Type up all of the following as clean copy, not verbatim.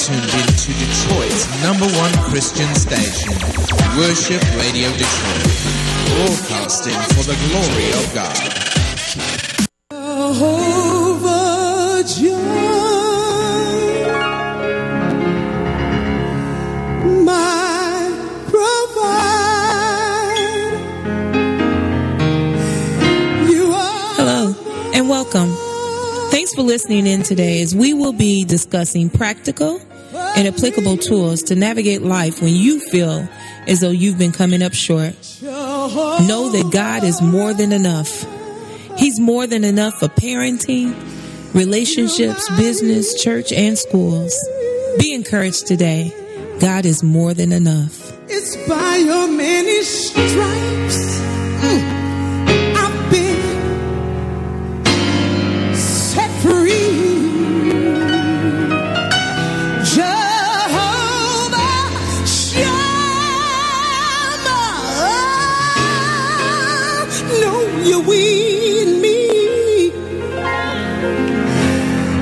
tuned in to Detroit's #1 Christian station, Worship Radio Detroit, broadcasting for the glory of God. Jehovah Jireh, my provider. You are. Hello and welcome. Thanks for listening in today as we will be discussing practical and applicable tools to navigate life when you feel as though you've been coming up short. Know that God is more than enough. He's more than enough for parenting, relationships, business, church, and schools. Be encouraged today. God is more than enough. It's by your many stripes I've been set free. Jehovah Shammah, know you're with me.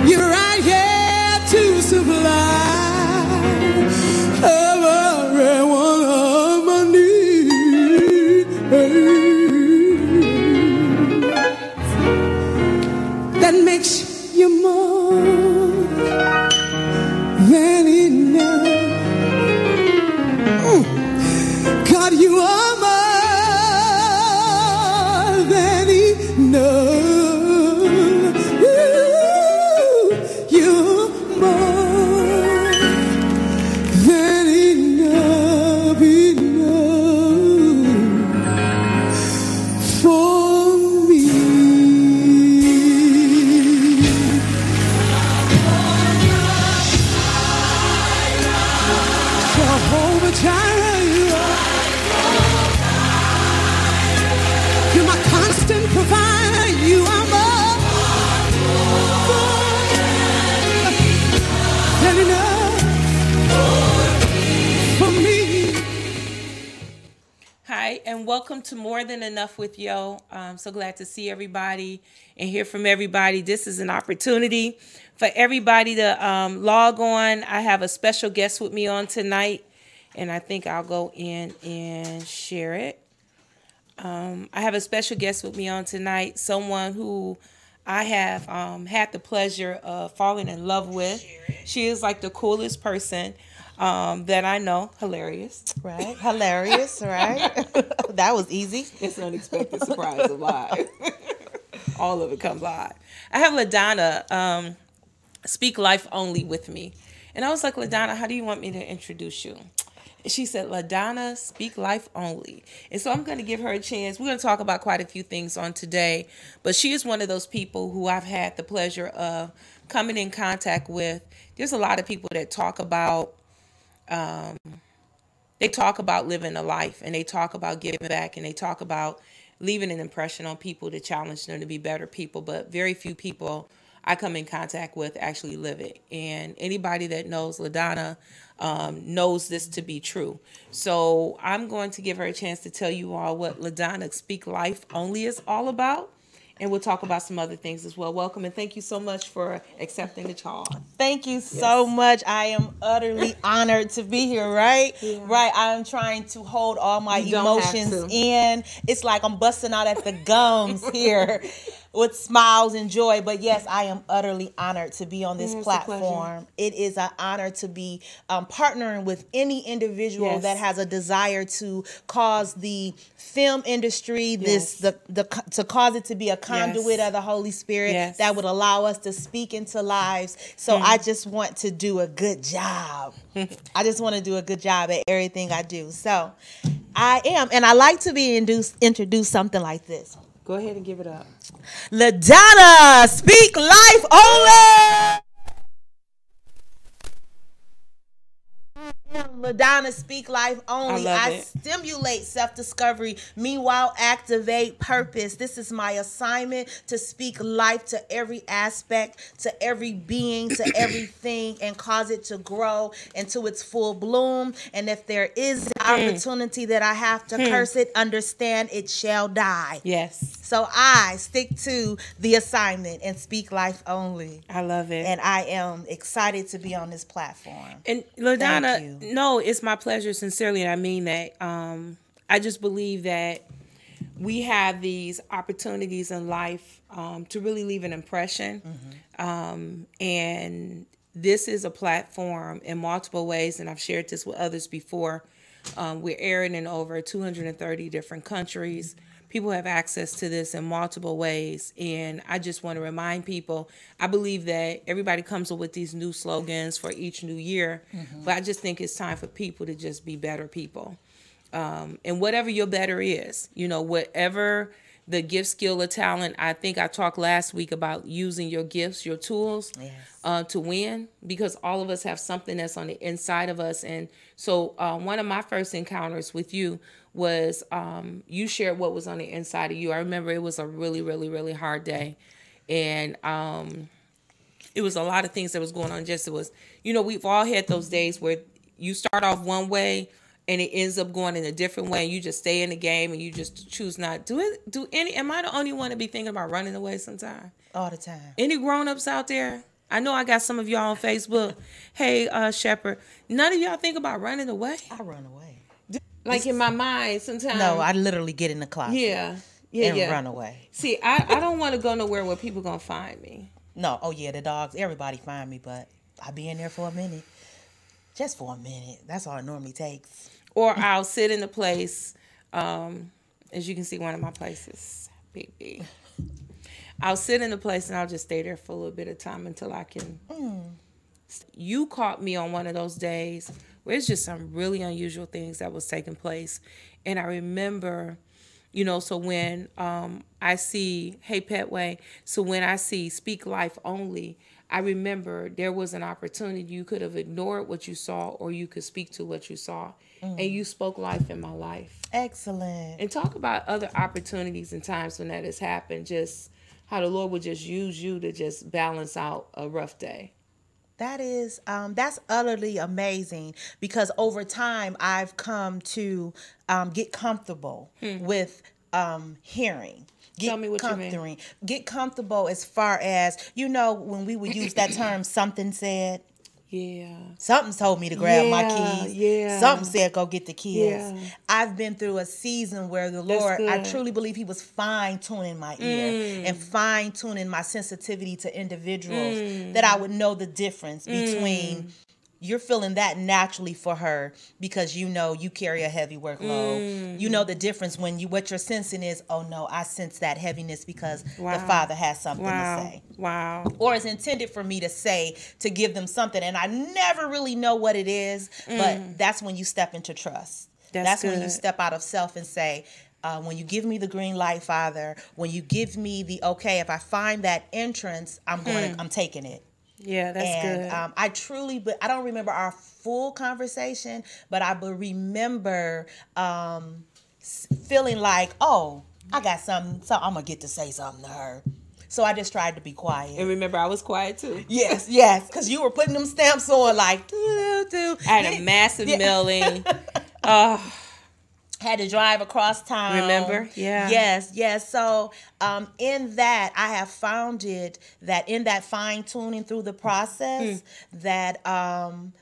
You're right here to supply every one of my needs. That makes you more than enough. God, you are more than enough. You're more than enough, enough for me. Jehovah Jireh, you're my constant provider. You are more than enough for me. Hi, and welcome to More Than Enough with Yo. I'm so glad to see everybody and hear from everybody. This is an opportunity for everybody to log on. I have a special guest with me on tonight, and I think I'll go in and share it. I have a special guest with me on tonight, someone who I have had the pleasure of falling in love with. She is like the coolest person that I know. Hilarious. Right, hilarious, right? That was easy. It's an unexpected surprise of live. All of it comes live. I have LaDonna speak life only with me. And I was like, LaDonna, how do you want me to introduce you? And she said, LaDonna, speak life only. And so I'm going to give her a chance. We're going to talk about quite a few things on today. But she is one of those people who I've had the pleasure of coming in contact with. There's a lot of people that talk about living a life, and they talk about giving back, and they talk about leaving an impression on people to challenge them to be better people. But very few people I come in contact with actually live it. And anybody that knows LaDonna knows this to be true. So I'm going to give her a chance to tell you all what LaDonna Speak Life Only is all about. And we'll talk about some other things as well. Welcome, and thank you so much for accepting the charge. Thank you so much. I am utterly honored to be here, right? Yeah. Right. I'm trying to hold all my You don't have emotions to. in. It's like I'm busting out at the gums here with smiles and joy. But yes, I am utterly honored to be on this It's a platform. It is an honor to be partnering with any individual Yes. that has a desire to cause the film industry, Yes. to cause it to be a conduit Yes. of the Holy Spirit Yes. that would allow us to speak into lives. So I just want to do a good job. I just want to do a good job at everything I do. So I am, and I like to be introduce something like this. Go ahead and give it up. LaDonna, speak life only. I am LaDonna Speak Life Only. I stimulate self-discovery, meanwhile activate purpose. This is my assignment, to speak life to every aspect, to every being, to everything, and cause it to grow into its full bloom. And if there is an opportunity that I have to curse it, understand it shall die. Yes. So I stick to the assignment and speak life only. I love it. And I am excited to be on this platform. And LaDonna, no, it's my pleasure, sincerely, and I mean that. I just believe that we have these opportunities in life to really leave an impression. And this is a platform in multiple ways, and I've shared this with others before. We're airing in over 230 different countries. People have access to this in multiple ways. And I just want to remind people, I believe that everybody comes up with these new slogans for each new year. But I just think it's time for people to just be better people. And whatever your better is, you know, whatever the gift, skill, or talent. I think I talked last week about using your gifts, your tools to win, because all of us have something that's on the inside of us. And so one of my first encounters with you was you shared what was on the inside of you. I remember it was a really, really, really hard day. And it was a lot of things that was going on. Just it was, you know, we've all had those days where you start off one way and it ends up going in a different way. And you just stay in the game and you just choose not to do any. Am I the only one to be thinking about running away sometimes? All the time. Any grown-ups out there? I know I got some of y'all on Facebook. Hey, Shepherd, none of y'all think about running away? I run away. Like in my mind sometimes. No, I literally get in the closet. And run away. See, I don't want to go nowhere where people going to find me. No. Oh, yeah, the dogs. Everybody find me, but I'll be in there for a minute. Just for a minute. That's all it normally takes. Or I'll sit in a place, as you can see, one of my places, baby. I'll sit in a place and I'll just stay there for a little bit of time until I can. You caught me on one of those days where it's just some really unusual things that was taking place. And I remember, you know, so when I see, hey, Petway, so when I see Speak Life Only, I remember there was an opportunity. You could have ignored what you saw, or you could speak to what you saw. And you spoke life in my life. Excellent. And talk about other opportunities and times when that has happened, just how the Lord would just use you to just balance out a rough day. That is, that's utterly amazing, because over time I've come to get comfortable with hearing. Tell me what you mean. Get comfortable as far as, you know, when we would use that term, something said. Yeah. Something told me to grab my keys. Yeah. Something said go get the kids. Yeah. I've been through a season where the Lord, I truly believe he was fine-tuning my ear and fine-tuning my sensitivity to individuals, that I would know the difference between you're feeling that naturally for her because you know you carry a heavy workload. You know the difference when what you're sensing is, oh no, I sense that heaviness because the Father has something to say. Wow. Or it's intended for me to say, to give them something, and I never really know what it is, but that's when you step into trust. That's when you step out of self and say, when you give me the green light, Father, when you give me the okay, if I find that entrance, I'm taking it. Yeah, that's good. I truly, but I don't remember our full conversation, but I remember feeling like, oh, I got something, so I'm gonna get to say something to her. So I just tried to be quiet. And remember, I was quiet too. Yes, because you were putting them stamps on like, I had a massive mailing. Had to drive across town. Remember? Yeah. Yes. So in that, I have found it that in that fine tuning through the process, that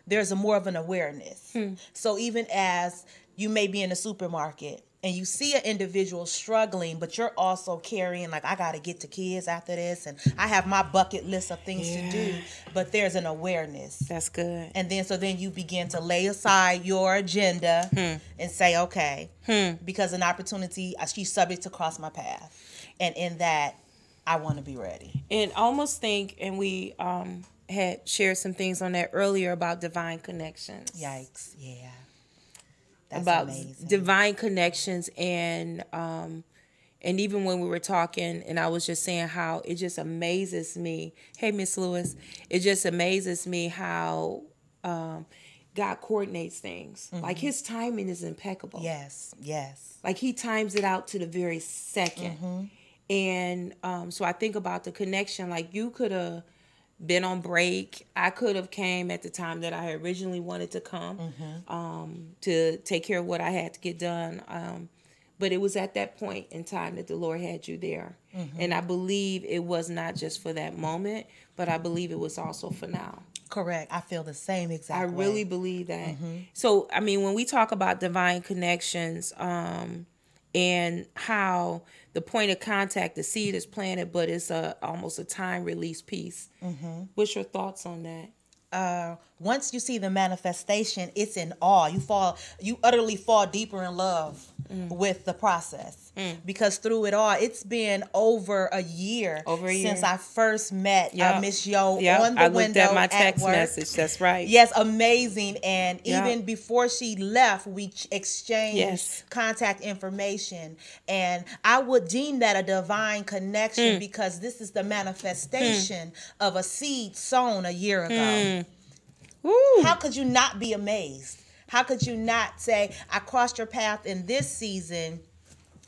there's a more of an awareness. So even as you may be in a supermarket and you see an individual struggling, but you're also carrying, like, I got to get to kids after this, and I have my bucket list of things to do, but there's an awareness. That's good. And then you begin to lay aside your agenda and say, okay, because an opportunity, she's subject to cross my path. And in that, I want to be ready. And almost think, and we had shared some things on that earlier about divine connections. Yikes, yeah. That's about amazing. Divine connections, and even when we were talking, and I was just saying how it just amazes me. Hey, Miss Lewis, it just amazes me how God coordinates things. Like his timing is impeccable. Yes. Yes. Like he times it out to the very second. And so I think about the connection. Like you could have been on break. I could have came at the time that I originally wanted to come to take care of what I had to get done. But it was at that point in time that the Lord had you there. And I believe it was not just for that moment, but I believe it was also for now. Correct. I feel the same exact I way. really believe that. So, I mean, when we talk about divine connections and how the point of contact, the seed is planted, but it's almost a time release piece. What's your thoughts on that? Once you see the manifestation, it's in awe. You utterly fall deeper in love with the process. Because through it all, it's been over a year since I first met Miss Yo on the I window looked at my text work. message. That's right. Yes, amazing. And even before she left, we exchanged contact information. And I would deem that a divine connection because this is the manifestation of a seed sown a year ago. How could you not be amazed? How could you not say, I crossed your path in this season?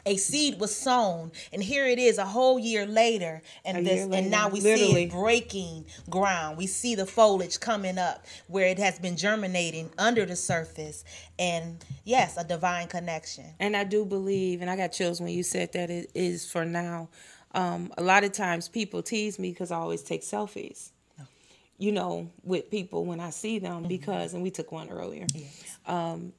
A seed was sown, and here it is a whole year later, and now we see it breaking ground. We see the foliage coming up where it has been germinating under the surface, and yes, a divine connection. And I do believe, and I got chills when you said that it is for now. A lot of times people tease me because I always take selfies, you know, with people when I see them because, and we took one earlier.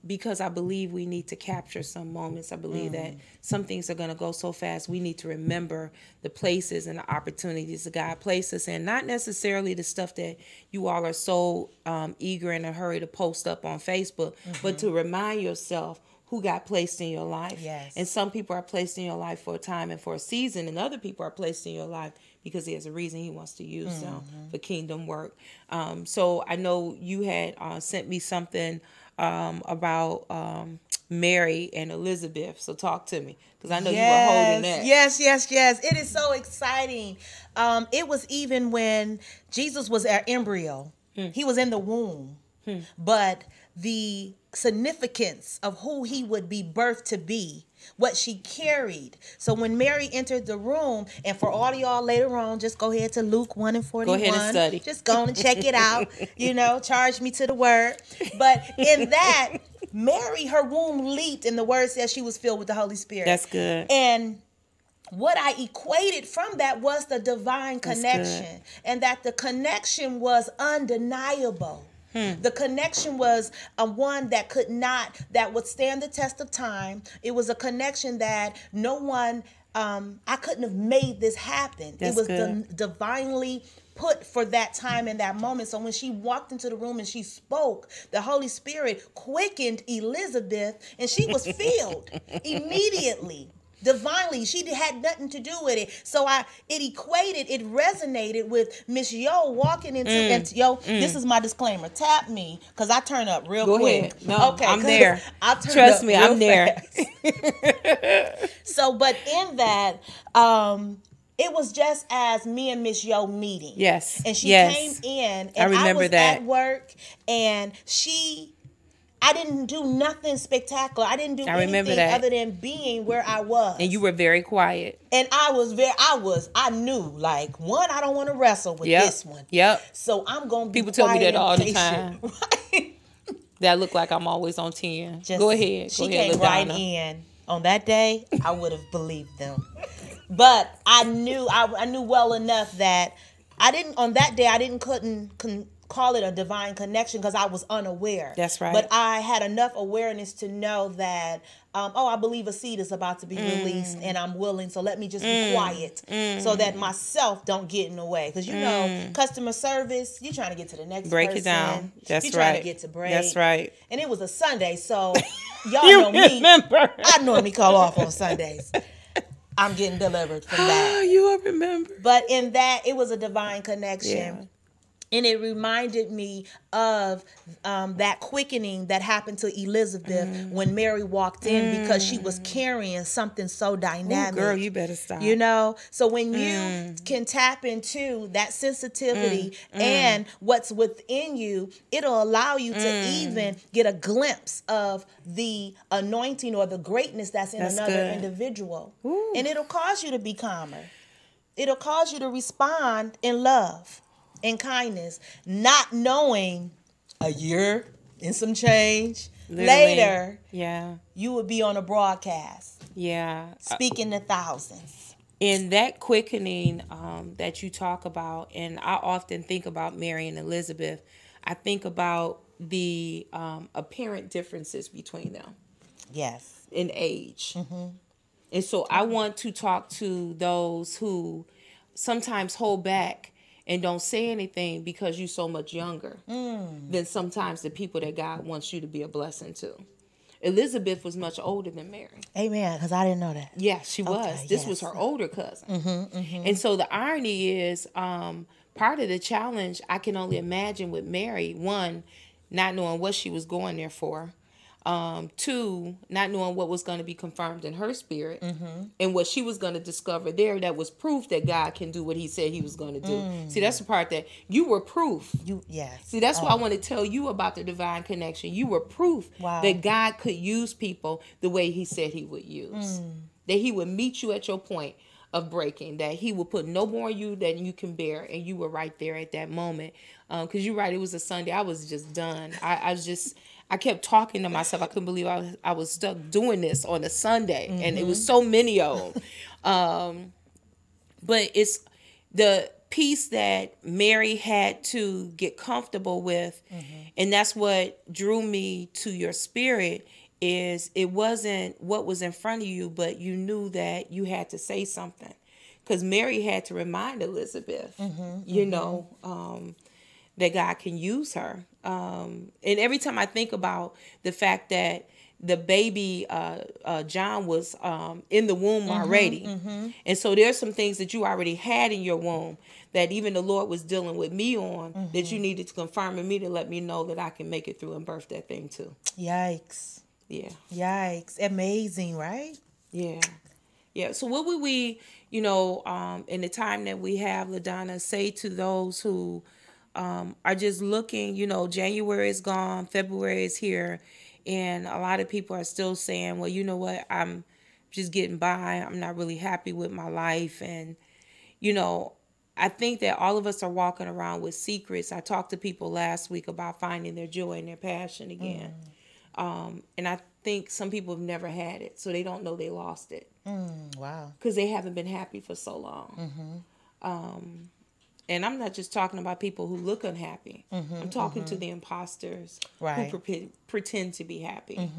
Because I believe we need to capture some moments. I believe that some things are going to go so fast. We need to remember the places and the opportunities that God placed us in. Not necessarily the stuff that you all are so eager in a hurry to post up on Facebook, but to remind yourself who got placed in your life. And some people are placed in your life for a time and for a season, and other people are placed in your life because there's a reason he wants to use them for kingdom work. So I know you had sent me something about Mary and Elizabeth. So talk to me, because I know you were holding that. Yes. It is so exciting. It was even when Jesus was our embryo. He was in the womb. But the significance of who he would be birthed to be, what she carried. So when Mary entered the room, and for all of y'all later on, just go ahead to Luke 1:41. Go ahead and study. Just go and check it out. You know, charge me to the word. But in that, Mary, her womb leaped, and the word says she was filled with the Holy Spirit. That's good. And what I equated from that was the divine connection, and that the connection was undeniable. The connection was one that would stand the test of time. It was a connection that no one, I couldn't have made this happen. That's it was good. divinely put for that time and that moment. So when she walked into the room and she spoke, the Holy Spirit quickened Elizabeth, and she was filled immediately. Divinely, she had nothing to do with it. So it resonated with Miss Yo walking into, and Yo, this is my disclaimer. Tap me, because I turn up real quick. Go ahead. No, okay, I'm there. Trust me, I'm there. So, but in that, it was just as me and Miss Yo meeting. Yes. And she came in, and I was at work, and I didn't do nothing spectacular. I didn't do anything other than being where I was. And you were very quiet. And I knew, like, one, I don't want to wrestle with this one. So I'm going to be People tell me that all the time. Right? That look like I'm always on 10. Go ahead. She came right in. On that day, I would have believed them. But I knew well enough that couldn't call it a divine connection because I was unaware. That's right. But I had enough awareness to know that, I believe a seed is about to be released, and I'm willing, so let me just be quiet so that myself don't get in the way. Because, you know, customer service, you're trying to get to the next break person. It down. That's you're trying to get to break. That's right. And it was a Sunday, so y'all know me. Remember. I normally call off on Sundays. I'm getting delivered from that. You remember. But in that, it was a divine connection. And it reminded me of that quickening that happened to Elizabeth when Mary walked in, because she was carrying something so dynamic. Ooh, girl, you better stop. You know, so when you can tap into that sensitivity and what's within you, it'll allow you to even get a glimpse of the anointing or the greatness that's in another good. individual. Ooh. And it'll cause you to be calmer. It'll cause you to respond in love and kindness, not knowing a year and some change later, you would be on a broadcast, speaking to thousands. In that quickening that you talk about, and I often think about Mary and Elizabeth, I think about the apparent differences between them. Yes. In age. And so I want to talk to those who sometimes hold back and don't say anything because you're so much younger than sometimes the people that God wants you to be a blessing to. Elizabeth was much older than Mary. Amen, because I didn't know that. Yeah, she was. Okay, This was her older cousin. And so the irony is, part of the challenge, I can only imagine with Mary, one, not knowing what she was going there for. Two, not knowing what was going to be confirmed in her spirit, and what she was going to discover there that was proof that God can do what he said he was going to do. See, that's the part that you were proof. See, that's why I want to tell you about the divine connection. You were proof that God could use people the way he said he would use. That he would meet you at your point of breaking, that he would put no more on you than you can bear, and you were right there at that moment. Because you're right, it was a Sunday. I was just done. I kept talking to myself. I couldn't believe I was stuck doing this on a Sunday. And it was so many of them. But it's the piece that Mary had to get comfortable with. And that's what drew me to your spirit, is it wasn't what was in front of you, but you knew that you had to say something. Because Mary had to remind Elizabeth, you know, that God can use her. And every time I think about the fact that the baby John was in the womb already. And so there's some things that you already had in your womb that even the Lord was dealing with me on, that you needed to confirm in me to let me know that I can make it through and birth that thing too. Yikes. Yeah. Yikes. Amazing, right? Yeah. Yeah. So what would we, you know, in the time that we have, LaDonna, say to those who are just looking, you know, January is gone, February is here, and a lot of people are still saying, well, you know what, I'm just getting by. I'm not really happy with my life. And, you know, I think that all of us are walking around with secrets. I talked to people last week about finding their joy and their passion again. And I think some people have never had it, so they don't know they lost it. Wow. Because they haven't been happy for so long. And I'm not just talking about people who look unhappy. I'm talking to the imposters who pretend to be happy.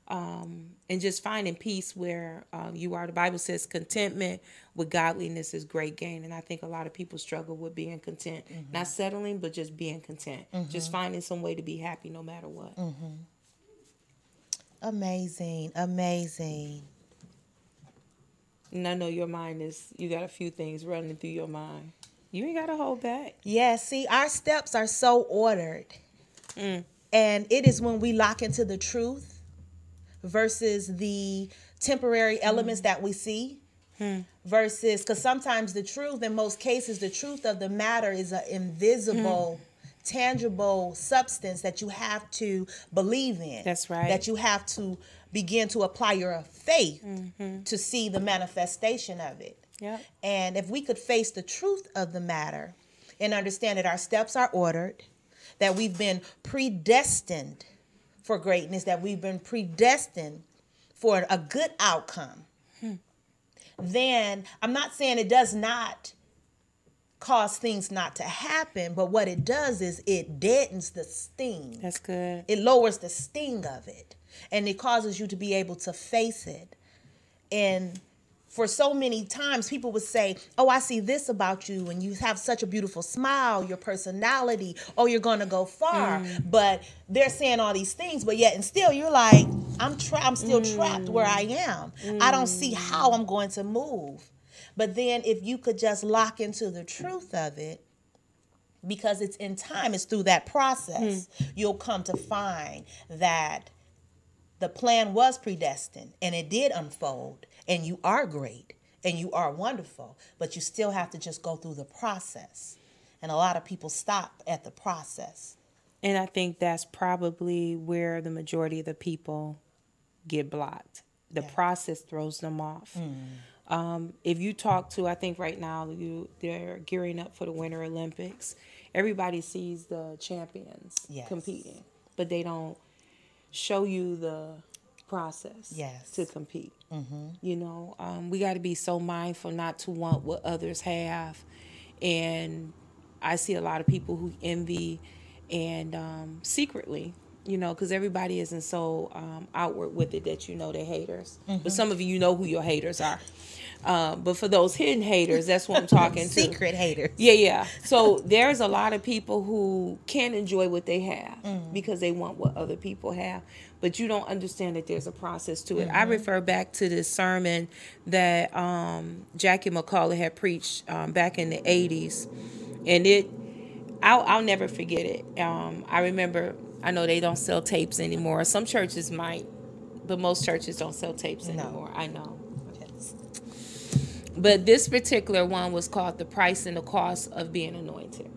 And just finding peace where you are. The Bible says contentment with godliness is great gain. And I think a lot of people struggle with being content. Not settling, but just being content. Just finding some way to be happy no matter what. Amazing. Amazing. And I know your mind you got a few things running through your mind. You ain't got to hold back. Yeah, see, our steps are so ordered. And it is when we lock into the truth versus the temporary elements that we see. Versus, because sometimes the truth, in most cases, the truth of the matter is an invisible, tangible substance that you have to believe in. That's right. That you have to begin to apply your faith to see the manifestation of it. Yep. And if we could face the truth of the matter and understand that our steps are ordered, that we've been predestined for greatness, that we've been predestined for a good outcome, then I'm not saying it does not cause things not to happen, but what it does is it deadens the sting. That's good. It lowers the sting of it, and it causes you to be able to face it. And for so many times, people would say, oh, I see this about you, and you have such a beautiful smile, your personality, oh, you're going to go far. But they're saying all these things, but yet and still you're like, I'm still trapped where I am. I don't see how I'm going to move. But then if you could just lock into the truth of it Because it's in time, it's through that process, you'll come to find that the plan was predestined and it did unfold, and you are great and you are wonderful, but you still have to just go through the process. And a lot of people stop at the process. And I think that's probably where the majority of the people get blocked. The process throws them off. If you talk to, I think right now they're gearing up for the Winter Olympics. Everybody sees the champions competing, but they don't show you the process to compete. You know, we got to be so mindful not to want what others have. And I see a lot of people who envy and secretly, you know, because everybody isn't so outward with it that you know they're haters. But some of you know who your haters are. But for those hidden haters, that's what I'm talking to. Secret haters. Yeah. So there's a lot of people who can't enjoy what they have because they want what other people have. But you don't understand that there's a process to it. I refer back to this sermon that Jackie McCullough had preached back in the 80s. And I'll never forget it. I remember, I know they don't sell tapes anymore. Some churches might, but most churches don't sell tapes anymore. I know. But this particular one was called The Price and the Cost of Being Anointed.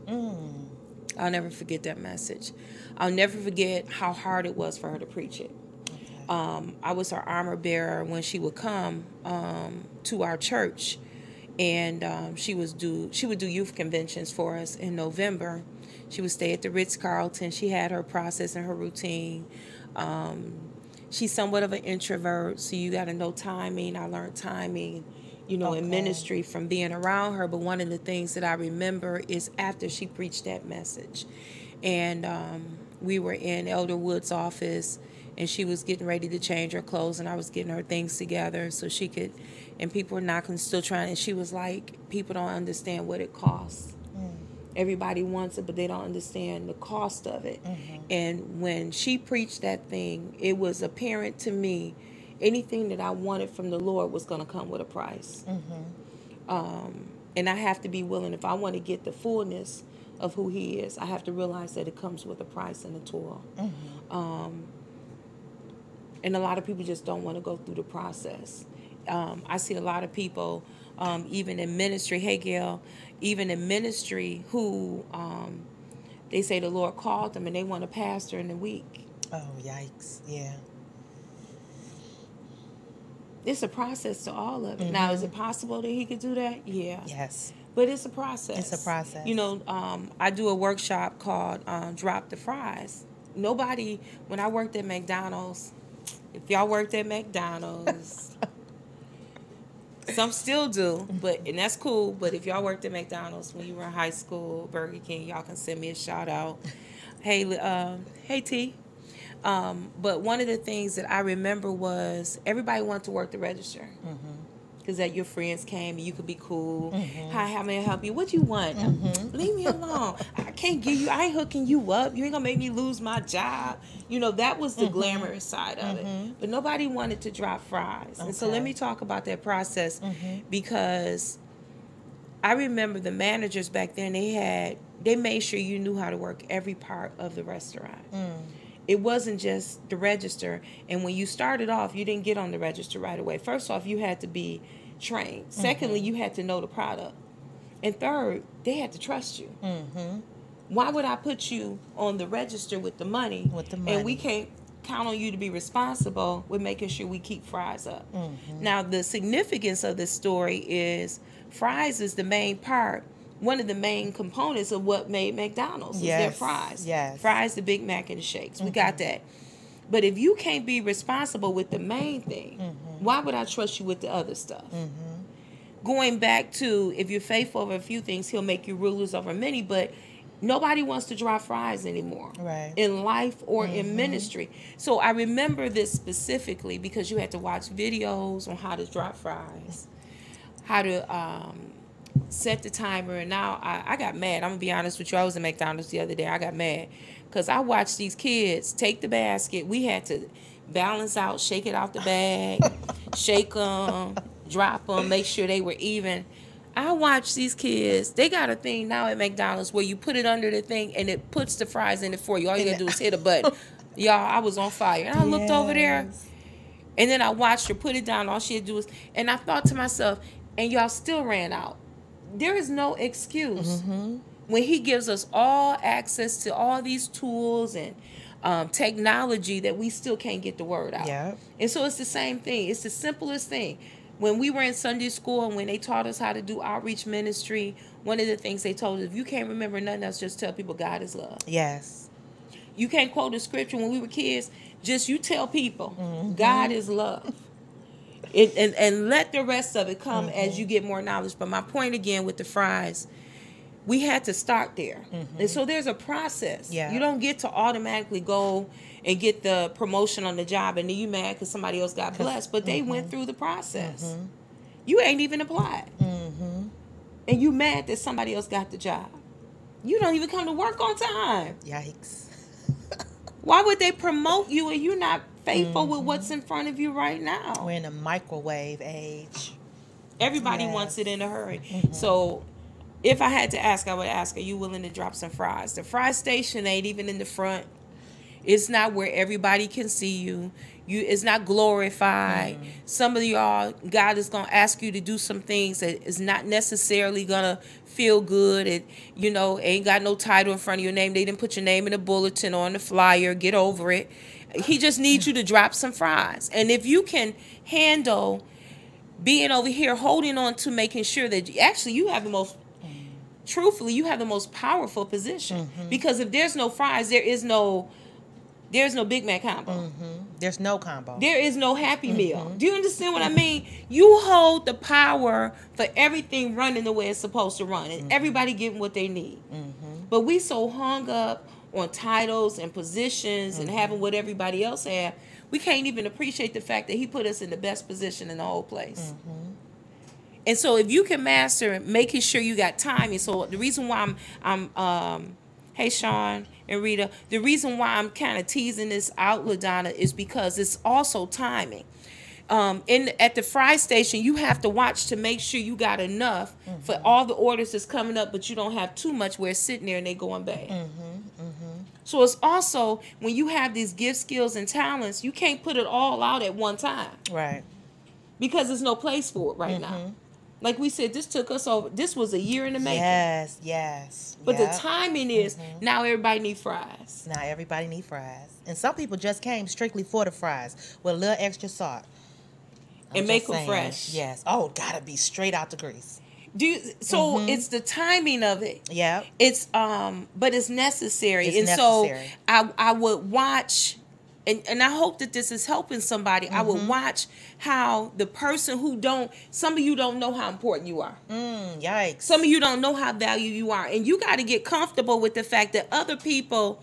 I'll never forget that message. I'll never forget how hard it was for her to preach it. I was her armor bearer when she would come to our church, and she would do youth conventions for us in November. She would stay at the Ritz-Carlton. She had her process and her routine. She's somewhat of an introvert, so you got to know timing. I learned timing, you know, in ministry from being around her. But one of the things that I remember is after she preached that message, and we were in Elder Wood's office, and she was getting ready to change her clothes, and I was getting her things together so she could, and people were knocking, still trying, and she was like, people don't understand what it costs. Everybody wants it, but they don't understand the cost of it. And when she preached that thing, it was apparent to me anything that I wanted from the Lord was going to come with a price. And I have to be willing, if I want to get the fullness of who he is, I have to realize that it comes with a price and a toil. And a lot of people just don't want to go through the process. I see a lot of people, even in ministry, hey Gail, even in ministry, who they say the Lord called them and they want a pastor in a week. Oh, yikes. Yeah. It's a process to all of it. Now, is it possible that he could do that? Yeah. Yes. But it's a process. It's a process. You know, I do a workshop called Drop the Fries. Nobody, when I worked at McDonald's, if y'all worked at McDonald's, some still do, and that's cool. But if y'all worked at McDonald's when you were in high school, Burger King, y'all can send me a shout out. Hey T. But one of the things that I remember was everybody wanted to work the register. Because that your friends came and you could be cool. Hi, how may I help you? What you want? Leave me alone. I can't give you, I ain't hooking you up. You ain't gonna make me lose my job. You know, that was the glamorous side of it. But nobody wanted to drop fries. And so let me talk about that process, because I remember the managers back then, they made sure you knew how to work every part of the restaurant. It wasn't just the register. And when you started off, you didn't get on the register right away. First off, you had to be trained. Secondly, you had to know the product. And third, they had to trust you. Why would I put you on the register with the money? And we can't count on you to be responsible with making sure we keep fries up. Now, the significance of this story is fries is the main part. One of the main components of what made McDonald's is their fries. Fries, the Big Mac, and the shakes. We got that. But if you can't be responsible with the main thing, why would I trust you with the other stuff? Going back to, if you're faithful over a few things, he'll make you rulers over many. But nobody wants to drop fries anymore in life or in ministry. So I remember this specifically because you had to watch videos on how to drop fries, how to set the timer. And now I got mad. I'm gonna be honest with you. I was at McDonald's the other day. I got mad because I watched these kids take the basket. We had to balance out, shake it out the bag, shake them, drop them, make sure they were even. I watch these kids. They got a thing now at McDonald's where you put it under the thing and it puts the fries in it for you. All you gotta do is hit a button. Y'all, I was on fire. And I looked over there, and then I watched her put it down. All she had to do was, and I thought to myself, and y'all still ran out. There is no excuse when he gives us all access to all these tools and technology that we still can't get the word out. Yeah. And so it's the same thing. It's the simplest thing. When we were in Sunday school and when they taught us how to do outreach ministry, one of the things they told us, if you can't remember nothing else, just tell people God is love. Yes. You can't quote a scripture when we were kids. Just you tell people God is love. And let the rest of it come as you get more knowledge. But my point again with the fries, we had to start there. And so there's a process. Yeah. You don't get to automatically go and get the promotion on the job and then you mad because somebody else got blessed. But they went through the process. You ain't even applied. And you mad that somebody else got the job. You don't even come to work on time. Yikes. Why would they promote you and you're not faithful with what's in front of you right now? We're in a microwave age. Everybody wants it in a hurry. So if I had to ask, I would ask, are you willing to drop some fries? The fry station ain't even in the front. It's not where everybody can see you. It's not glorified. Some of y'all, God is going to ask you to do some things that is not necessarily going to feel good. It, ain't got no title in front of your name. They didn't put your name in a bulletin or on the flyer. Get over it. He just needs you to drop some fries. And if you can handle being over here holding on to making sure that you have the most, truthfully, you have the most powerful position. Because if there's no fries, there's no Big Mac combo. There's no combo. There is no Happy Meal. Do you understand what I mean? You hold the power for everything running the way it's supposed to run. And everybody getting what they need. But we so hung up on titles and positions and having what everybody else have, we can't even appreciate the fact that he put us in the best position in the whole place. And so if you can master making sure you got timing. So the reason why I'm hey Sean and Rita, the reason why I'm kind of teasing this out, LaDonna, is because it's also timing. At the fry station, you have to watch to make sure you got enough for all the orders that's coming up, but you don't have too much where it's sitting there and they going bad. So it's also when you have these gifts, skills, and talents, you can't put it all out at one time. Right. Because there's no place for it right now. Like we said, this took us over. This was a year in the making. Yes. But the timing is now everybody need fries. Now everybody need fries. And some people just came strictly for the fries with a little extra salt. And make them fresh. Yes. Oh, gotta be straight out the grease. It's the timing of it. Yeah. It's but it's necessary. It's necessary. So I would watch, and I hope that this is helping somebody. I would watch how the person some of you don't know how important you are. Yikes. Some of you don't know how valuable you are. And you got to get comfortable with the fact that other people,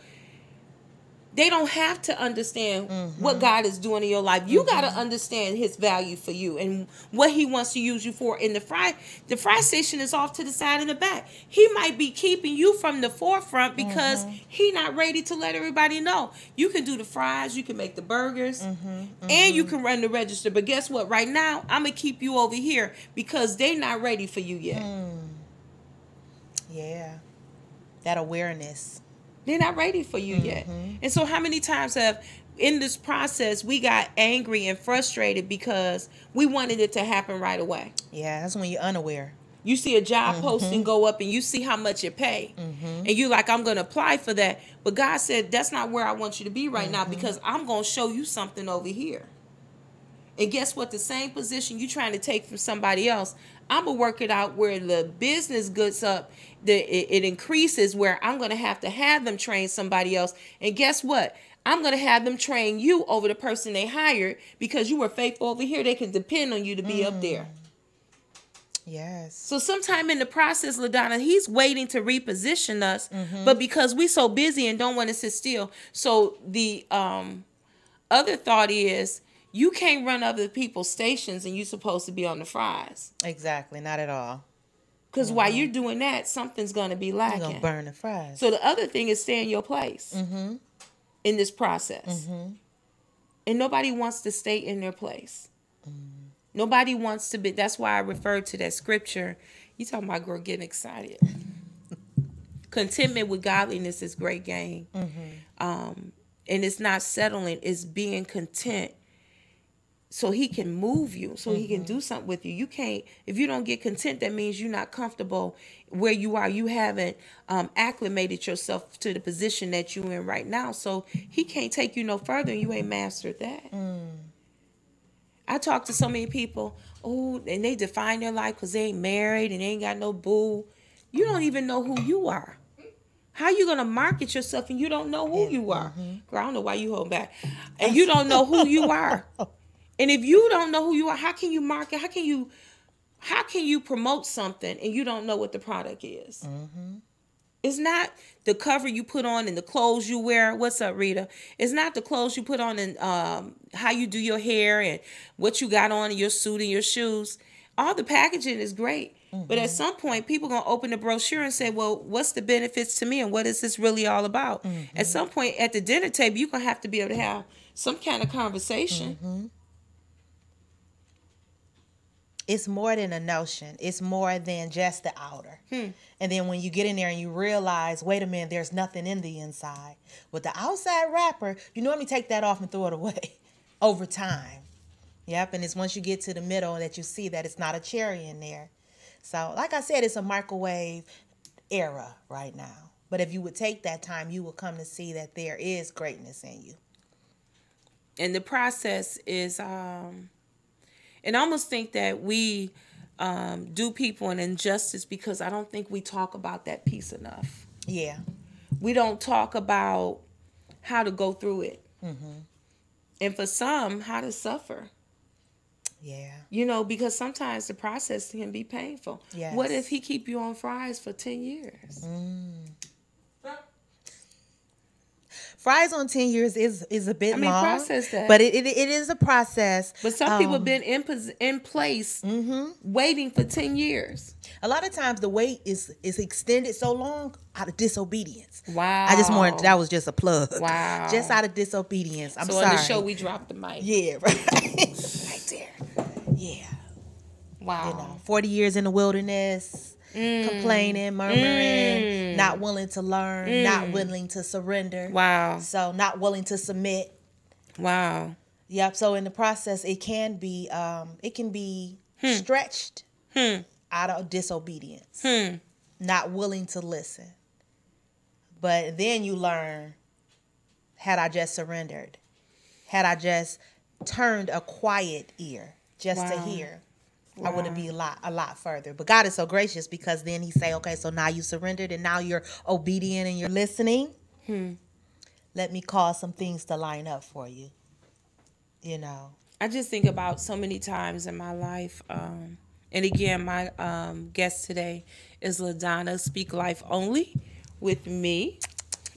they don't have to understand what God is doing in your life. You got to understand his value for you and what he wants to use you for. And the fry station is off to the side and the back. He might be keeping you from the forefront because he not ready to let everybody know. You can do the fries, you can make the burgers, and you can run the register. But guess what? Right now, I'm going to keep you over here because they not ready for you yet. Yeah. That awareness. They're not ready for you yet. And so how many times in this process, we got angry and frustrated because we wanted it to happen right away. Yeah, that's when you're unaware. You see a job posting go up and you see how much it pay. And you like, I'm going to apply for that. But God said, that's not where I want you to be right now because I'm going to show you something over here. And guess what? The same position you're trying to take from somebody else, I'm going to work it out where the business goods up, it increases where I'm going to have them train somebody else. And guess what? I'm going to have them train you over the person they hired because you were faithful over here. They can depend on you to be up there. Yes. So sometime in the process, LaDonna, he's waiting to reposition us, but because we so busy and don't want to sit still. So the other thought is, you can't run other people's stations and you're supposed to be on the fries. Exactly. Not at all. Because while you're doing that, something's going to be lacking. You're going to burn the fries. So the other thing is stay in your place in this process. And nobody wants to stay in their place. Nobody wants to be. That's why I referred to that scripture You talking about girl getting excited. Contentment with godliness is great gain. And it's not settling, it's being content so he can move you, so he can do something with you. You can't, if you don't get content, that means you're not comfortable where you are. You haven't acclimated yourself to the position that you're in right now. So he can't take you no further and you ain't mastered that. I talk to so many people, and they define their life because they ain't married and they ain't got no boo. You don't even know who you are. How you going to market yourself and you don't know who you are? Girl, I don't know why you hold back. And you don't know who you are. And if you don't know who you are, how can you market? How can you promote something and you don't know what the product is? It's not the cover you put on and the clothes you wear. What's up, Rita? It's not the clothes you put on and how you do your hair and what you got on in your suit and your shoes. All the packaging is great. But at some point, people going to open the brochure and say, well, what's the benefits to me and what is this really all about? At some point at the dinner table, you're going to have to be able to have some kind of conversation. It's more than a notion. It's more than just the outer. And then when you get in there and you realize, wait a minute, there's nothing in the inside. With the outside wrapper, you normally take that off and throw it away over time. Yep, and it's once you get to the middle that you see that it's not a cherry in there. So, like I said, it's a microwave era right now. But if you would take that time, you will come to see that there is greatness in you. And the process is, and I almost think that we do people an injustice because I don't think we talk about that piece enough. Yeah. We don't talk about how to go through it. And for some, how to suffer. Yeah. You know, because sometimes the process can be painful. Yes. What if he keep you on fries for 10 years? Fries on 10 years is a bit long. Process that. But it is a process. But some people have been in place waiting for 10 years. A lot of times the wait is extended so long out of disobedience. Wow. That was just a plug. Wow. Just out of disobedience. I'm so sorry. On the show, we dropped the mic. Yeah, right. Right there. Yeah. Wow. You know, 40 years in the wilderness, complaining, murmuring, not willing to learn, not willing to surrender. Wow. So not willing to submit. Wow. Yep. So in the process, it can be stretched out of disobedience, not willing to listen. But then you learn, had I just surrendered, had I just turned a quiet ear just to hear, I would be a lot further. But God is so gracious because then he say, okay, so now you surrendered and now you're obedient and you're listening. Let me cause some things to line up for you. You know. I just think about so many times in my life. And again, my guest today is LaDonna, Speak Life Only with me.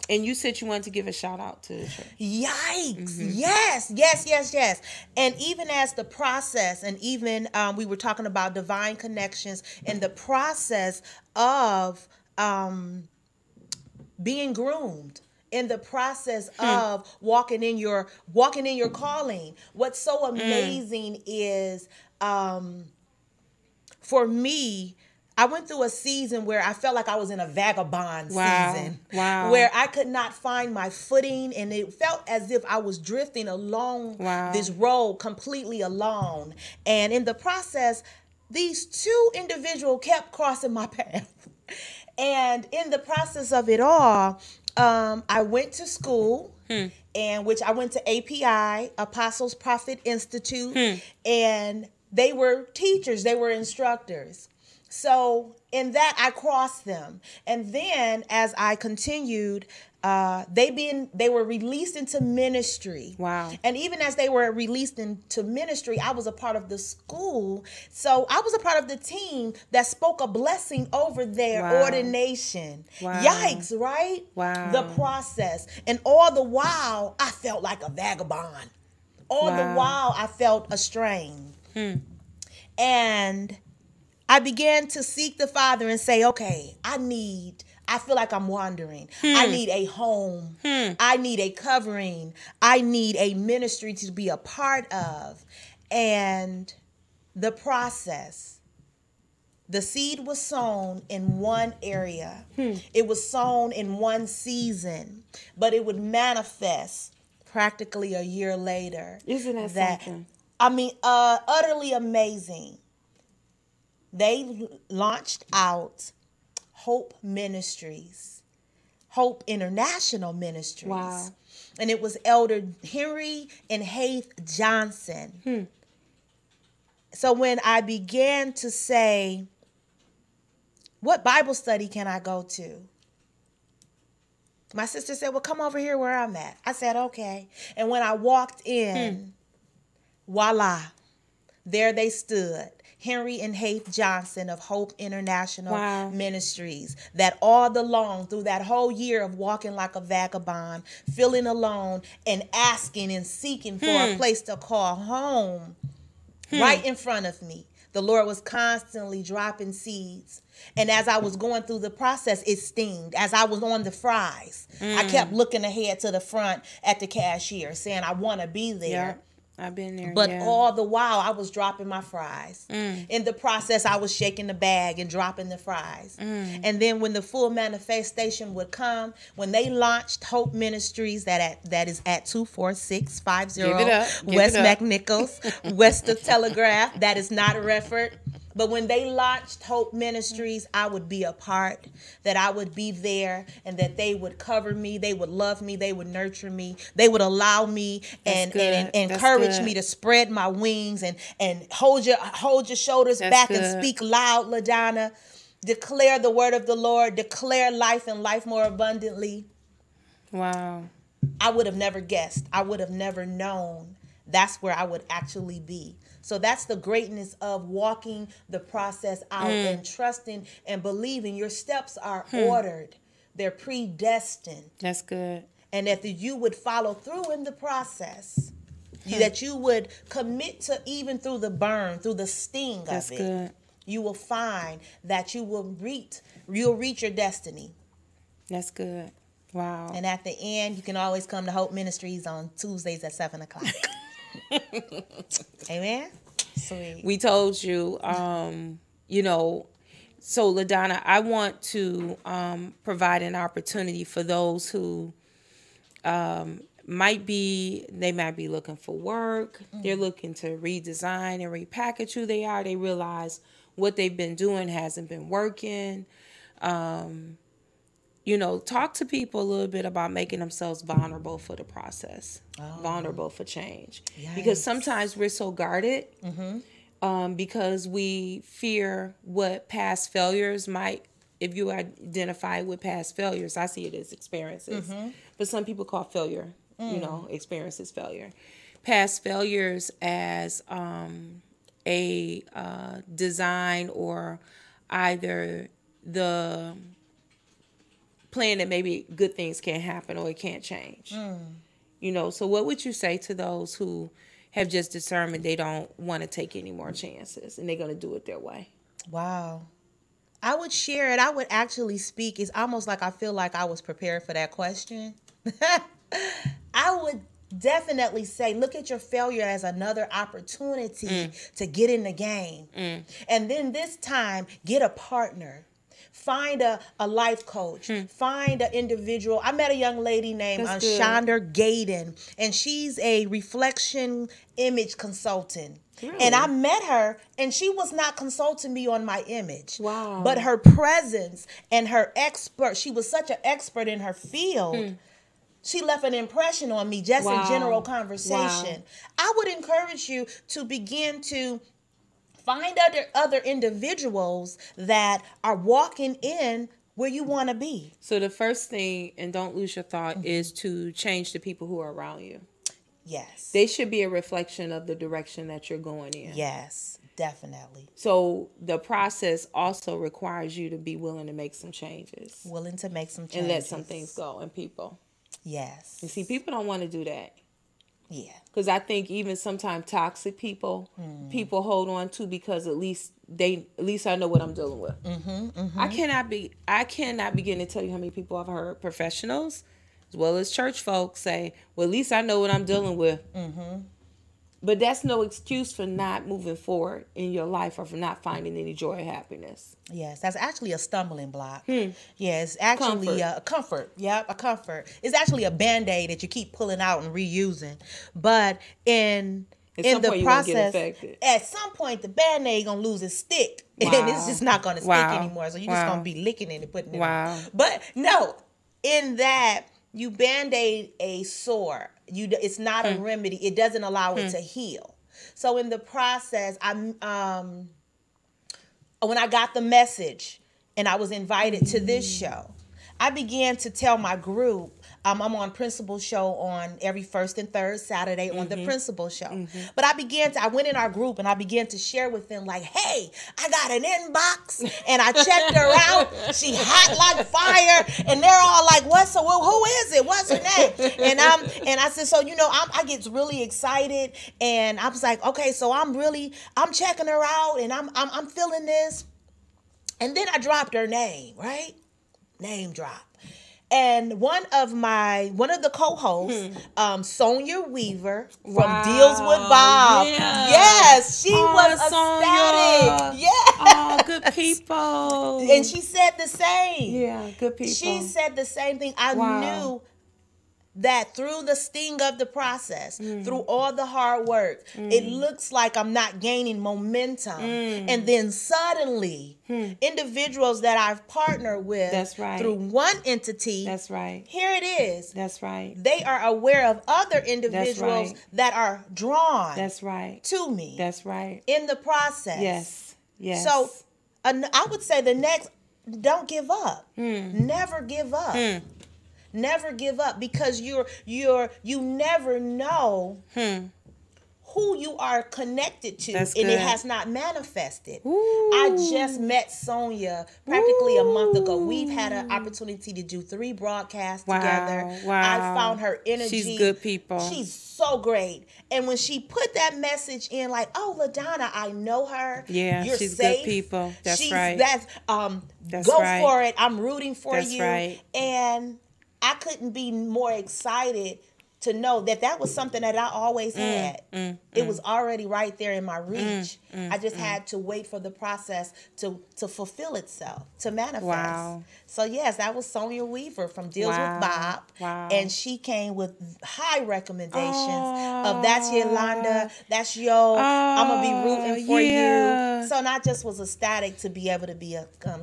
And you said you wanted to give a shout out to the church. Yikes. Yes. And even as the process, and even we were talking about divine connections and the process of being groomed, in the process of walking in your calling. What's so amazing is for me, I went through a season where I felt like I was in a vagabond season. Wow. Where I could not find my footing, and it felt as if I was drifting along this road completely alone. And in the process, these two individuals kept crossing my path. And in the process of it all, I went to school, and which I went to API, Apostles Prophet Institute, and they were teachers, they were instructors. So in that, I crossed them. And then as I continued, they were released into ministry. Wow. And even as they were released into ministry, I was a part of the school. So I was a part of the team that spoke a blessing over their ordination. Wow. Yikes, right? Wow. The process. And all the while, I felt like a vagabond. All the while, I felt estranged. And I began to seek the Father and say, okay, I feel like I'm wandering. I need a home. I need a covering. I need a ministry to be a part of. And the process The seed was sown in one area. It was sown in one season, but it would manifest practically a year later. Isn't that something? I mean, utterly amazing. They launched out Hope Ministries, Hope International Ministries. Wow. And it was Elder Henry and Haith Johnson. So when I began to say, what Bible study can I go to? My sister said, well, come over here where I'm at. I said, okay. And when I walked in, voila, there they stood. Henry and Haith Johnson of Hope International Ministries, that all along through that whole year of walking like a vagabond, feeling alone and asking and seeking for a place to call home, right in front of me, the Lord was constantly dropping seeds. And as I was going through the process, it stinged. As I was on the fries, I kept looking ahead to the front at the cashier saying, I want to be there. Yeah. I've been there. But all the while, I was dropping my fries. In the process, I was shaking the bag and dropping the fries. And then when the full manifestation would come, when they launched Hope Ministries, that is at 24650 West McNichols, west of Telegraph, that is not Redford. But when they launched Hope Ministries, I would be a part, that I would be there, and that they would cover me, they would love me, they would nurture me, they would allow me and encourage me to spread my wings and hold your shoulders back and speak loud, LaDonna. Declare the word of the Lord, declare life and life more abundantly. Wow. I would have never guessed. I would have never known that's where I would actually be. So that's the greatness of walking the process out and trusting and believing. Your steps are ordered. They're predestined. That's good. And if you would follow through in the process, that you would commit to even through the burn, through the sting of it, good. You will find that you'll reach your destiny. That's good. Wow. And at the end, you can always come to Hope Ministries on Tuesdays at 7:00. Amen. Sweet. We told you, so LaDonna, I want to provide an opportunity for those who might be looking for work. They're looking to redesign and repackage who they are. They realize what they've been doing hasn't been working. Talk to people a little bit about making themselves vulnerable for the process, vulnerable for change. Yikes. Because sometimes we're so guarded because we fear what past failures might, if you identify with past failures, I see it as experiences. But some people call failure, experiences failure. Past failures as a design or either the plan that maybe good things can't happen or it can't change. So what would you say to those who have just determined they don't want to take any more chances and they're going to do it their way? Wow. I would share it. I would actually speak. It's almost like I feel like I was prepared for that question. I would definitely say, look at your failure as another opportunity to get in the game. And then this time, get a partner. Find a life coach. Find an individual. I met a young lady named Chandra Gaden, and she's a reflection image consultant. Really? And I met her, and she was not consulting me on my image. Wow. But her presence and her she was such an expert in her field. She left an impression on me just in general conversation. I would encourage you to begin to find other individuals that are walking in where you want to be. So the first thing, and don't lose your thought, is to change the people who are around you. Yes. They should be a reflection of the direction that you're going in. Yes, definitely. So the process also requires you to be willing to make some changes. Willing to make some changes. And let some things go in people. Yes. You see, people don't want to do that. Yeah. Because I think even sometimes toxic people hold on to because at least I know what I'm dealing with. I cannot begin to tell you how many people I've heard, professionals as well as church folks, say, well, at least I know what I'm dealing with. But that's no excuse for not moving forward in your life or for not finding any joy or happiness. Yes, that's actually a stumbling block. Yeah, it's actually a comfort. Yep, a comfort. It's actually a Band-Aid that you keep pulling out and reusing. But in the process, at some point, the Band-Aid going to lose its stick. Wow. And it's just not going to stick anymore. So you're just going to be licking it and putting it on. But no, in that, you Band-Aid a sore. It's not a remedy. It doesn't allow it to heal. So in the process, when I got the message and I was invited to this show, I began to tell my group, I'm on Principal Show on every first and third Saturday on the Principal Show. But I went in our group and I began to share with them like, hey, I got an inbox and I checked her out. She hot like fire. And they're all like, what? So who is it? What's her name? And I said, so, I get really excited. And I was like, okay, so I'm checking her out and I'm feeling this. And then I dropped her name, right? Name drop. And one of the co-hosts, Sonia Weaver from Deals with Bob. Yeah. Yes, she was ecstatic. Yeah. Oh, good people. And she said the same. Yeah, good people. She said the same thing. I knew that through the sting of the process, through all the hard work, it looks like I'm not gaining momentum. And then suddenly, individuals that I've partnered with through one entity, here it is. That's right. They are aware of other individuals that are drawn to me. That's right. In the process. Yes. Yes. So I would say the next, don't give up. Never give up. Never give up, because you never know who you are connected to, it has not manifested. Ooh. I just met Sonia practically a month ago. We've had an opportunity to do 3 broadcasts together. Wow. I found her energy. She's good people. She's so great. And when she put that message in, like, oh, LaDonna, I know her. Yeah, you're she's safe. Good people. That's right. That's go right. for it. I'm rooting for you. Right. And I couldn't be more excited to know that was something that I always had. It was already right there in my reach. I just had to wait for the process to fulfill itself, to manifest. Wow. So yes, that was Sonia Weaver from Deals with Bob. Wow. And she came with high recommendations of that's Yolanda, that's Yo, I'm going to be rooting for you. So I just was ecstatic to be able to be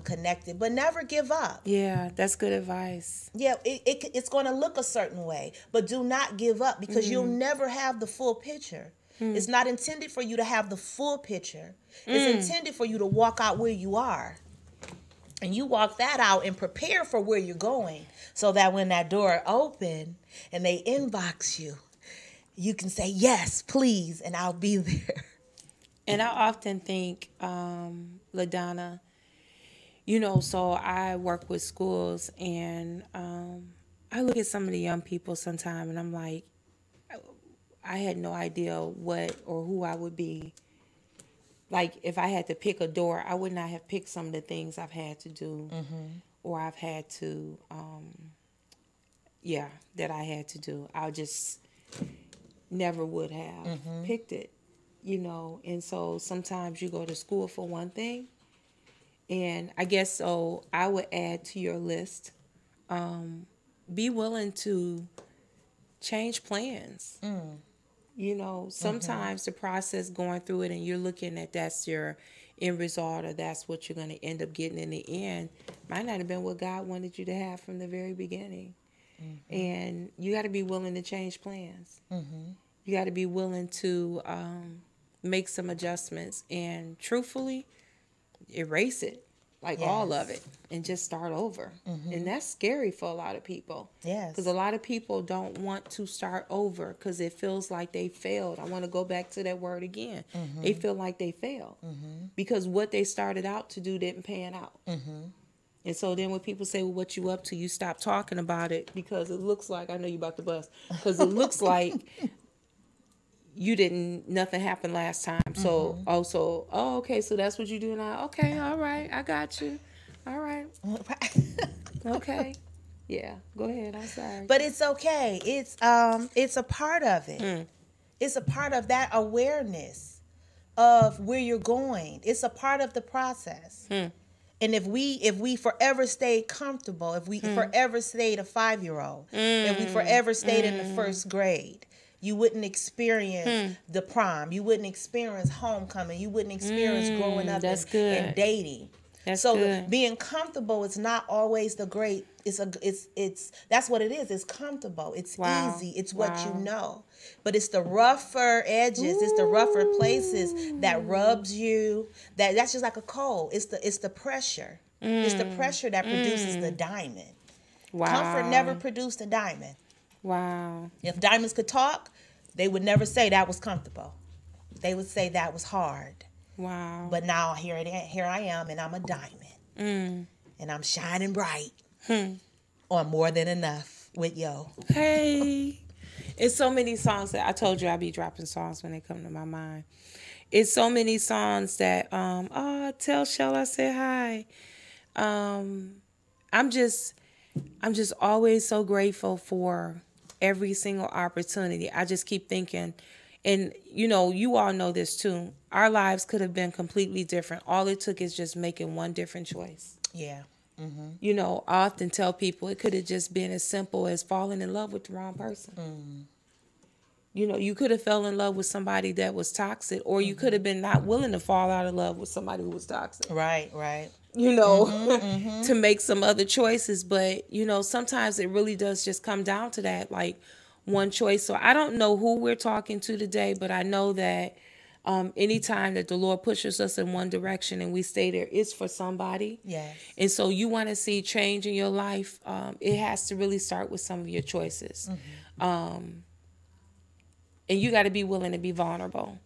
connected, but never give up. Yeah, that's good advice. Yeah, it's going to look a certain way, but do not give up, because you'll never have the full picture. It's not intended for you to have the full picture. It's intended for you to walk out where you are. And you walk that out and prepare for where you're going, so that when that door open and they inbox you, you can say, yes, please, and I'll be there. And I often think, LaDonna, so I work with schools, and I look at some of the young people sometimes, and I'm like, I had no idea what or who I would be. Like, if I had to pick a door, I would not have picked some of the things I've had to do, or I've had to, that I had to do. I just never would have picked it, And so sometimes you go to school for one thing, and I guess so I would add to your list, be willing to change plans. Sometimes the process going through it, and you're looking at that's your end result, or that's what you're going to end up getting in the end, might not have been what God wanted you to have from the very beginning. And you got to be willing to change plans. You got to be willing to make some adjustments and truthfully erase it. Like all of it, and just start over. And that's scary for a lot of people. Yes. Because a lot of people don't want to start over because it feels like they failed. I want to go back to that word again. They feel like they failed because what they started out to do didn't pan out. And so then when people say, well, what you up to, you stop talking about it because it looks like, I know you about to bust, because it looks like nothing happened last time. So, okay, so that's what you do now. Okay, all right, I got you. All right. Okay. Yeah, go ahead. I'm sorry. But it's okay. It's a part of it. It's a part of that awareness of where you're going. It's a part of the process. And if we forever stayed comfortable, if we forever stayed a 5-year-old, if we forever stayed in the first grade, you wouldn't experience the prom. You wouldn't experience homecoming. You wouldn't experience growing up and dating. So good. Being comfortable is not always the great. It's that's what it is. It's comfortable. It's easy. It's what you know. But it's the rougher edges. It's the rougher places that rubs you. That's just like a coal. It's the pressure. It's the pressure that produces the diamond. Wow. Comfort never produced a diamond. Wow. If diamonds could talk, they would never say that was comfortable. They would say that was hard. Wow. But now here I am, and I'm a diamond. And I'm shining bright on More Than Enough with Yo. Hey. It's so many songs that I told you I'd be dropping songs when they come to my mind. It's so many songs that tell Shell I said hi. I'm just always so grateful for every single opportunity. I just keep thinking, and you all know this too. Our lives could have been completely different. All it took is just making one different choice. Yeah. I often tell people it could have just been as simple as falling in love with the wrong person. You could have fell in love with somebody that was toxic, or you could have been not willing to fall out of love with somebody who was toxic. Right. To make some other choices. But, sometimes it really does just come down to that, like one choice. So I don't know who we're talking to today, but I know that anytime that the Lord pushes us in one direction and we stay there, it's for somebody. Yes. And so you want to see change in your life, it has to really start with some of your choices. And you got to be willing to be vulnerable.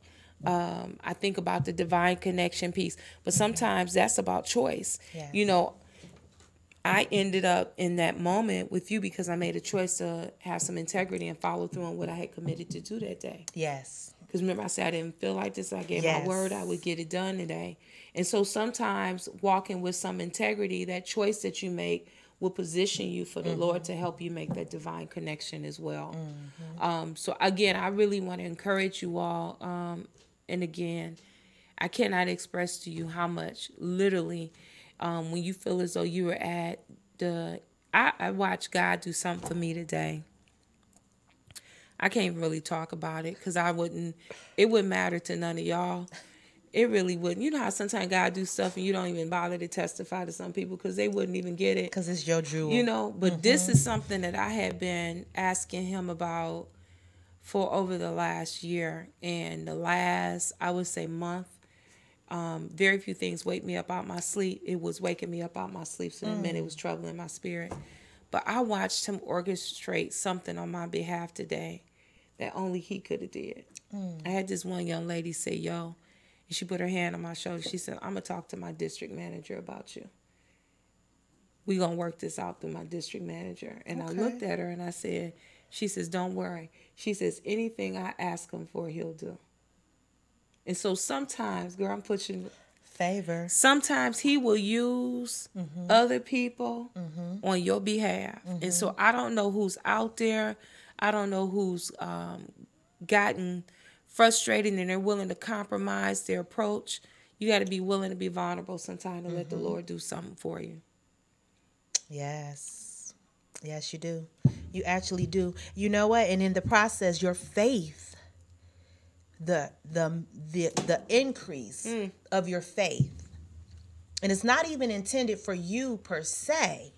I think about the divine connection piece, but sometimes that's about choice. Yes. I ended up in that moment with you because I made a choice to have some integrity and follow through on what I had committed to do that day. Yes. Because remember, I said I didn't feel like this. I gave my word I would get it done today. And so sometimes walking with some integrity, that choice that you make will position you for the Lord to help you make that divine connection as well. So again, I really want to encourage you all. And again, I cannot express to you how much literally when you feel as though you were at I watched God do something for me today. I can't really talk about it because it wouldn't matter to none of y'all. It really wouldn't. You know how sometimes God do stuff and you don't even bother to testify to some people because they wouldn't even get it. Because it's your jewel. But this is something that I had been asking him about for over the last year. And the last, I would say, month, very few things wake me up out my sleep. It was waking me up out my sleep. So that meant it was troubling my spirit. But I watched him orchestrate something on my behalf today that only he could have did. I had this one young lady say, yo, and she put her hand on my shoulder. She said, I'm going to talk to my district manager about you. We're going to work this out through my district manager. And I looked at her and I said, she says, don't worry. She says, anything I ask him for, he'll do. And so sometimes, girl, I'm pushing favor. Sometimes he will use other people on your behalf. And so I don't know who's out there. I don't know who's gotten frustrated and they're willing to compromise their approach. You got to be willing to be vulnerable sometimes to let the Lord do something for you. Yes. Yes, you do. You actually do. You know what? And in the process, your faith, the increase of your faith, and it's not even intended for you per se,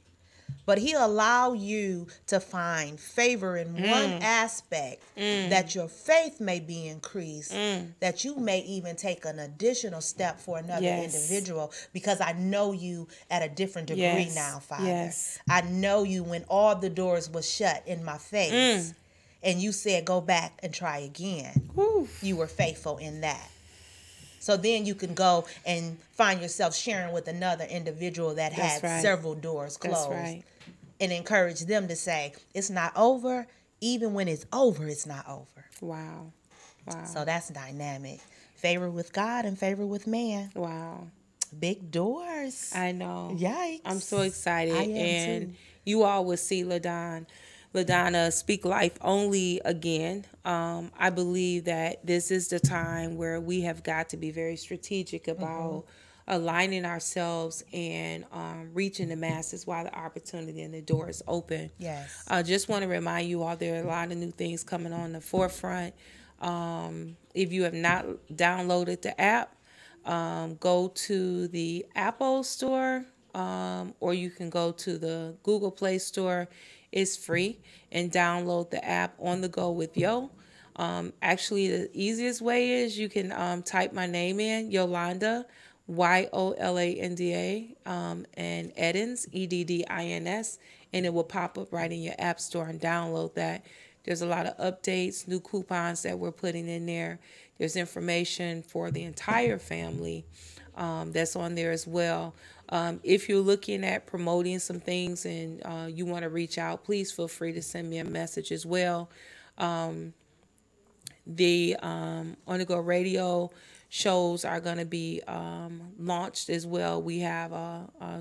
but he'll allow you to find favor in one aspect that your faith may be increased, that you may even take an additional step for another individual, because I know you at a different degree now, Father. Yes. I know you when all the doors were shut in my face and you said, go back and try again. You were faithful in that. So then you can go and find yourself sharing with another individual that had several doors closed. That's right. And encourage them to say, it's not over. Even when it's over, it's not over. Wow. Wow. So that's dynamic. Favor with God and favor with man. Wow. Big doors. I know. Yikes. I'm so excited. I am and too. You all will see, LaDon. LaDonna, Speak Life Only again. I believe that this is the time where we have got to be very strategic about aligning ourselves and reaching the masses while the opportunity and the door is open. Yes. I just want to remind you all there are a lot of new things coming on the forefront. If you have not downloaded the app, go to the Apple Store, or you can go to the Google Play Store. It's free, and download the app on the go with Yo. Actually, the easiest way is you can type my name in, Yolanda, Yolanda, and Eddins, Eddins, and it will pop up right in your app store, and download that. There's a lot of updates, new coupons that we're putting in there. There's information for the entire family that's on there as well. If you're looking at promoting some things and you want to reach out, please feel free to send me a message as well. The On the Go radio shows are going to be launched as well. We have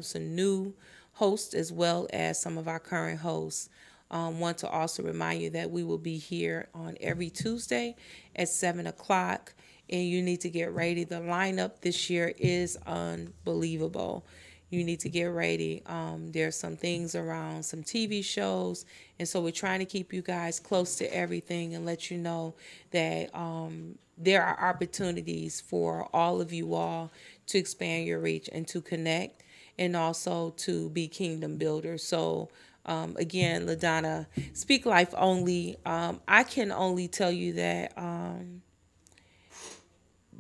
some new hosts as well as some of our current hosts. Want to also remind you that we will be here on every Tuesday at 7 o'clock, and you need to get ready. The lineup this year is unbelievable. You need to get ready. There's some things around some TV shows, and so we're trying to keep you guys close to everything and let you know that there are opportunities for all of you all to expand your reach and to connect, and also to be kingdom builders. So again, LaDonna, Speak Life Only. I can only tell you that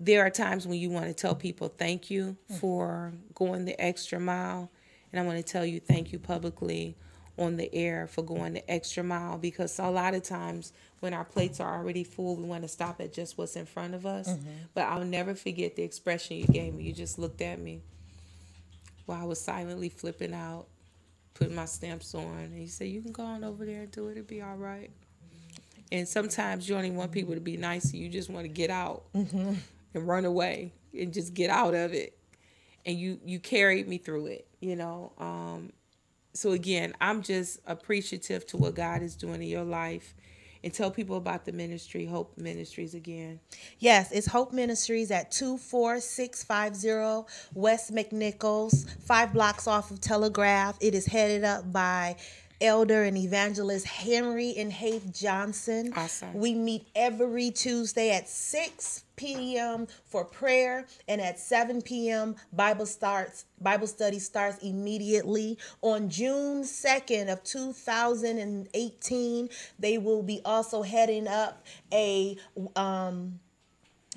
there are times when you want to tell people thank you for going the extra mile. And I want to tell you thank you publicly on the air for going the extra mile, because a lot of times when our plates are already full, we want to stop at just what's in front of us. But I'll never forget the expression you gave me. You just looked at me while I was silently flipping out, putting my stamps on, and you said, you can go on over there and do it, it'll be all right. And sometimes you don't even want people to be nice to you, just want to get out and run away and just get out of it. And you carried me through it, you know. So again, I'm just appreciative to what God is doing in your life. And tell people about the ministry, Hope Ministries, again. Yes, it's Hope Ministries at 24650 West McNichols, 5 blocks off of Telegraph. It is headed up by Elder and Evangelist Henry and Haith Johnson. Awesome. We meet every Tuesday at 6 p.m. for prayer, and at 7 p.m. Bible study starts immediately. On June 2nd of 2018, they will be also heading up a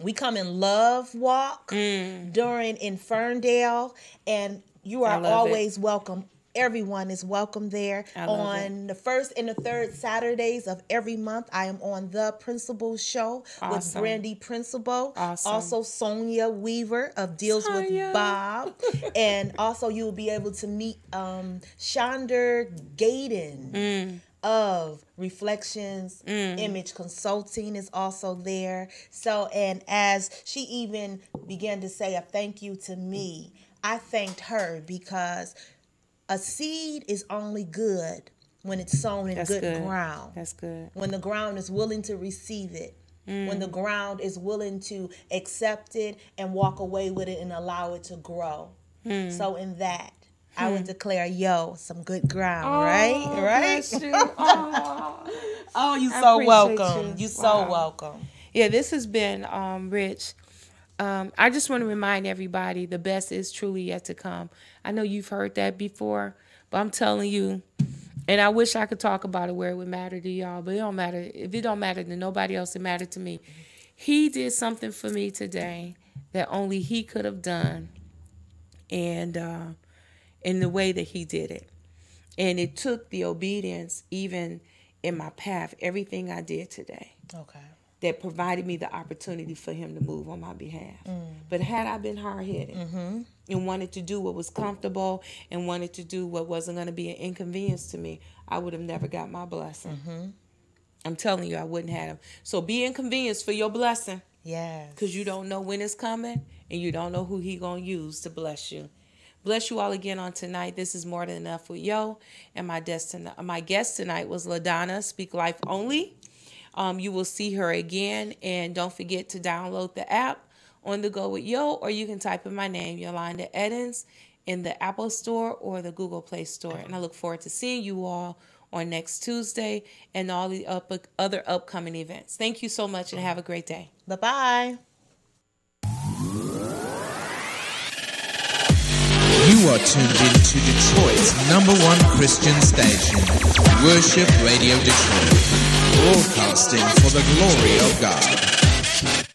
We Come in Love walk in Ferndale, and you are always welcome. Everyone is welcome there. On the first and the third Saturdays of every month, I am on The Principal Show with Brandy Principal. Also Sonia Weaver of Deals with Bob. And also you will be able to meet Shonda Gaden of Reflections Image Consulting is also there. So, and as she even began to say a thank you to me, I thanked her, because a seed is only good when it's sown in good ground. That's good. When the ground is willing to receive it. When the ground is willing to accept it and walk away with it and allow it to grow. So in that, I would declare, some good ground, right? Bless you. You so welcome. You so welcome. Yeah, this has been rich. I just want to remind everybody the best is truly yet to come. I know you've heard that before, but I'm telling you, and I wish I could talk about it where it would matter to y'all, but it don't matter. If it don't matter to nobody else, it mattered to me. He did something for me today that only he could have done, and in the way that he did it. And it took the obedience even in my path, everything I did today. Okay. That provided me the opportunity for him to move on my behalf. But had I been hard-headed and wanted to do what was comfortable and wanted to do what wasn't going to be an inconvenience to me, I would have never got my blessing. I'm telling you, I wouldn't have him. So be inconvenienced for your blessing. Yes. Because you don't know when it's coming, and you don't know who he going to use to bless you. Bless you all again on tonight. This is More Than Enough with Yo, and my guest tonight was LaDonna, Speak Life Only. You will see her again, and don't forget to download the app On the Go with Yo, or you can type in my name, Yolanda Eddins, in the Apple Store or the Google Play Store. And I look forward to seeing you all on next Tuesday and all the other upcoming events. Thank you so much and have a great day. Bye-bye. You are tuned in to Detroit's #1 Christian station, Worship Radio Detroit, broadcasting for the glory of God.